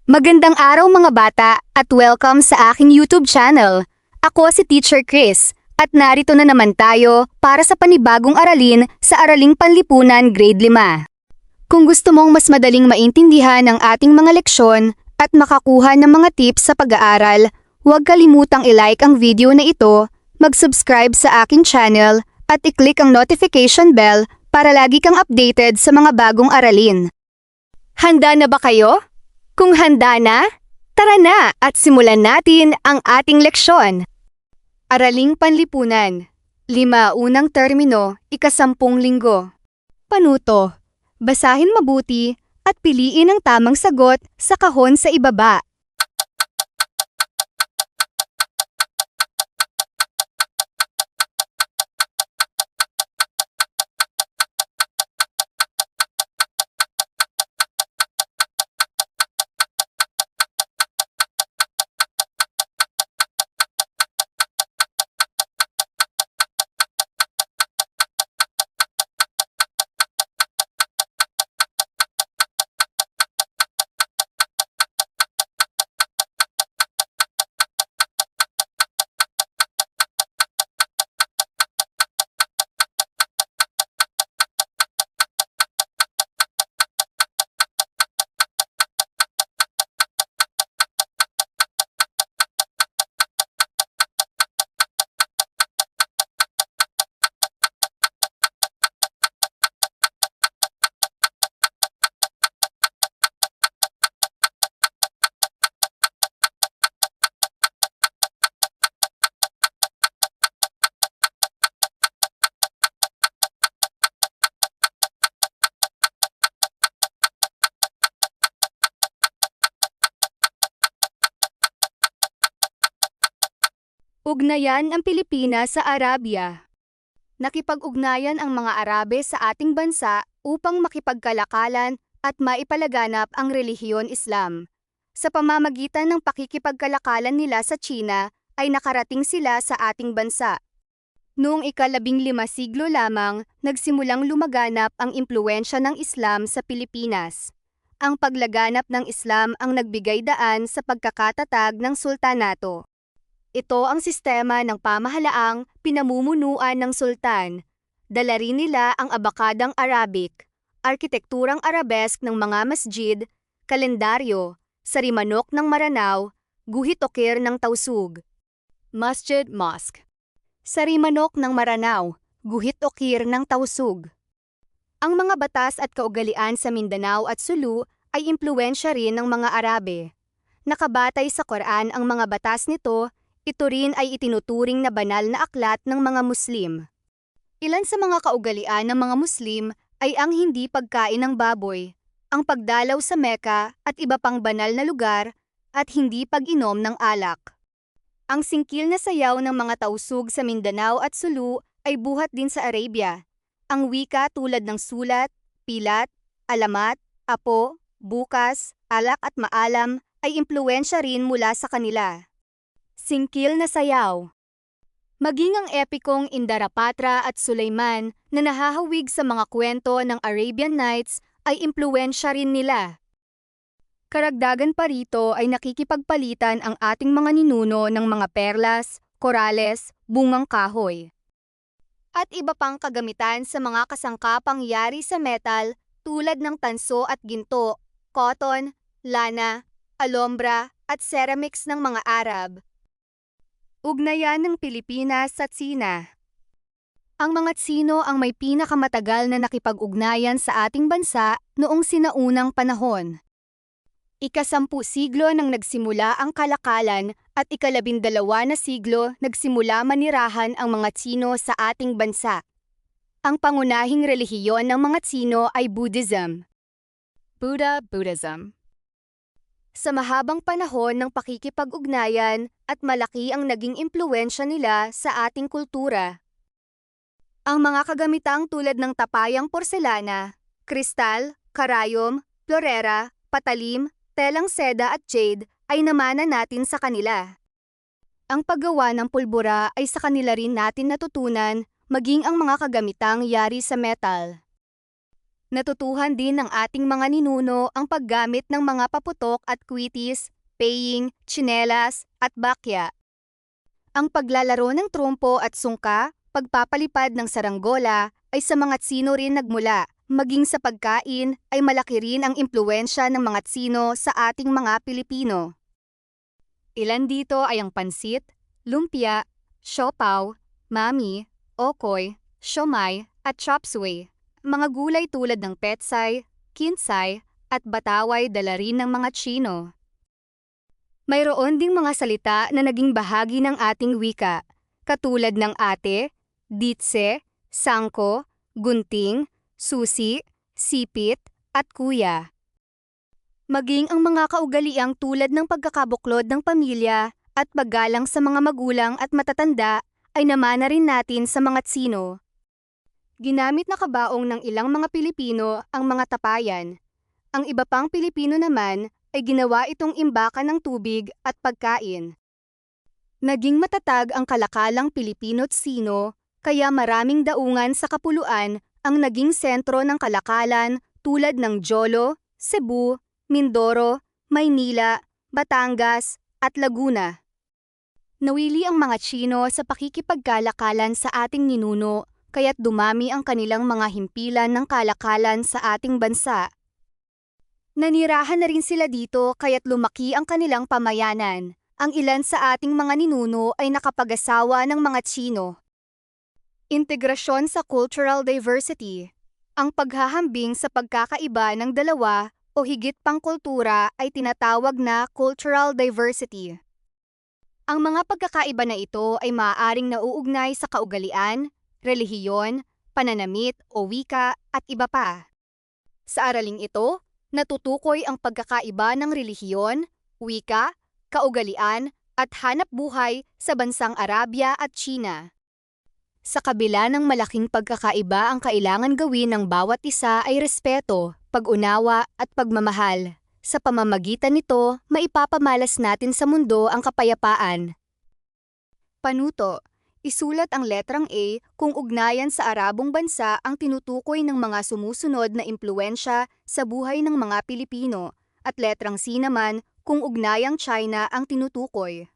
Magandang araw mga bata at welcome sa aking YouTube channel. Ako si Teacher Chris at narito na naman tayo para sa panibagong aralin sa Araling Panlipunan Grade 5. Kung gusto mong mas madaling maintindihan ang ating mga leksyon at makakuha ng mga tips sa pag-aaral, huwag kalimutang i-like ang video na ito, mag-subscribe sa aking channel at i-click ang notification bell para lagi kang updated sa mga bagong aralin. Handa na ba kayo? Kung handa na, tara na at simulan natin ang ating leksyon. Araling Panlipunan, 5 unang termino, ika-10 linggo. Panuto, basahin mabuti at piliin ang tamang sagot sa kahon sa ibaba. Ugnayan ang Pilipinas sa Arabia. Nakipag-ugnayan ang mga Arabe sa ating bansa upang makipagkalakalan at maipalaganap ang relihiyon Islam. Sa pamamagitan ng pakikipagkalakalan nila sa China, ay nakarating sila sa ating bansa. Noong ika-15 siglo lamang, nagsimulang lumaganap ang impluwensya ng Islam sa Pilipinas. Ang paglaganap ng Islam ang nagbigay daan sa pagkakatatag ng sultanato. Ito ang sistema ng pamahalaang pinamumunuan ng sultan. Dala rin nila ang abakadang Arabic, arkitekturang arabesque ng mga masjid, kalendaryo, sarimanok ng Maranao, guhit-okir ng Tausug. Masjid Mosque. Sarimanok ng Maranao, guhit-okir ng Tausug. Ang mga batas at kaugalian sa Mindanao at Sulu ay impluwensya rin ng mga Arabe. Nakabatay sa Quran ang mga batas nito. Ito rin ay itinuturing na banal na aklat ng mga Muslim. Ilan sa mga kaugalian ng mga Muslim ay ang hindi pagkain ng baboy, ang pagdalaw sa Mecca at iba pang banal na lugar, at hindi pag-inom ng alak. Ang singkil na sayaw ng mga Tausug sa Mindanao at Sulu ay buhat din sa Arabia. Ang wika tulad ng sulat, pilat, alamat, apo, bukas, alak at maalam ay impluwensya rin mula sa kanila. Singkil na sayaw. Maging ang epikong Indarapatra at Sulaiman na nahahawig sa mga kwento ng Arabian Nights ay impluwensya rin nila. Karagdagan pa rito ay nakikipagpalitan ang ating mga ninuno ng mga perlas, korales, bungang kahoy, at iba pang kagamitan sa mga kasangkapang yari sa metal tulad ng tanso at ginto, cotton, lana, alombra at ceramics ng mga Arab. Ugnayan ng Pilipinas sa Tsina. Ang mga Tsino ang may pinakamatagal na nakipag-ugnayan sa ating bansa noong sinaunang panahon. Ika-10 siglo nang nagsimula ang kalakalan at ika-12 na siglo nagsimula manirahan ang mga Tsino sa ating bansa. Ang pangunahing relihiyon ng mga Tsino ay Buddhism. Buddhism. Sa mahabang panahon ng pakikipag-ugnayan at malaki ang naging impluwensya nila sa ating kultura. Ang mga kagamitang tulad ng tapayang porselana, kristal, karayom, florera, patalim, telang seda at jade ay namana natin sa kanila. Ang paggawa ng pulbura ay sa kanila rin natin natutunan, maging ang mga kagamitang yari sa metal. Natutuhan din ng ating mga ninuno ang paggamit ng mga paputok at kwitis, paying, tsinelas, at bakya. Ang paglalaro ng trumpo at sungka, pagpapalipad ng saranggola, ay sa mga Tsino rin nagmula. Maging sa pagkain ay malaki rin ang impluwensya ng mga Tsino sa ating mga Pilipino. Ilan dito ay ang pansit, lumpia, siopaw, mami, okoy, siomai, at chop suey. Mga gulay tulad ng petsay, kinsay, at bataway dala rin ng mga Tsino. Mayroon ding mga salita na naging bahagi ng ating wika, katulad ng ate, ditse, sangko, gunting, susi, sipit, at kuya. Maging ang mga kaugaliang tulad ng pagkakabuklod ng pamilya at paggalang sa mga magulang at matatanda ay namana rin natin sa mga Tsino. Ginamit na kabaong ng ilang mga Pilipino ang mga tapayan. Ang iba pang Pilipino naman ay ginawa itong imbakan ng tubig at pagkain. Naging matatag ang kalakalang Pilipino-Tsino, kaya maraming daungan sa kapuluan ang naging sentro ng kalakalan tulad ng Jolo, Cebu, Mindoro, Maynila, Batangas, at Laguna. Nawili ang mga Tsino sa pakikipagkalakalan sa ating ninuno, kaya't dumami ang kanilang mga himpilan ng kalakalan sa ating bansa. Nanirahan na rin sila dito kaya't lumaki ang kanilang pamayanan. Ang ilan sa ating mga ninuno ay nakapag-asawa ng mga Tsino. Integrasyon sa cultural diversity. Ang paghahambing sa pagkakaiba ng dalawa o higit pang kultura ay tinatawag na cultural diversity. Ang mga pagkakaiba na ito ay maaaring nauugnay sa kaugalian, relihiyon, pananamit o wika at iba pa. Sa araling ito, natutukoy ang pagkakaiba ng relihiyon, wika, kaugalian at hanap buhay sa bansang Arabia at China. Sa kabila ng malaking pagkakaiba, ang kailangan gawin ng bawat isa ay respeto, pag-unawa at pagmamahal. Sa pamamagitan nito, maipapamalas natin sa mundo ang kapayapaan. Panuto. Isulat ang letrang A kung ugnayan sa Arabong bansa ang tinutukoy ng mga sumusunod na impluwensya sa buhay ng mga Pilipino, at letrang C naman kung ugnayang China ang tinutukoy.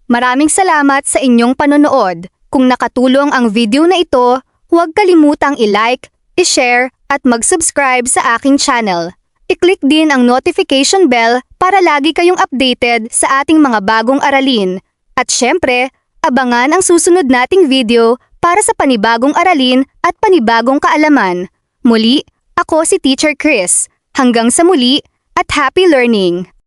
Maraming salamat sa inyong panonood. Kung nakatulong ang video na ito, huwag kalimutang i-like, i-share, at mag-subscribe sa aking channel. I-click din ang notification bell para lagi kayong updated sa ating mga bagong aralin. At syempre, abangan ang susunod nating video para sa panibagong aralin at panibagong kaalaman. Muli, ako si Teacher Chris. Hanggang sa muli at happy learning!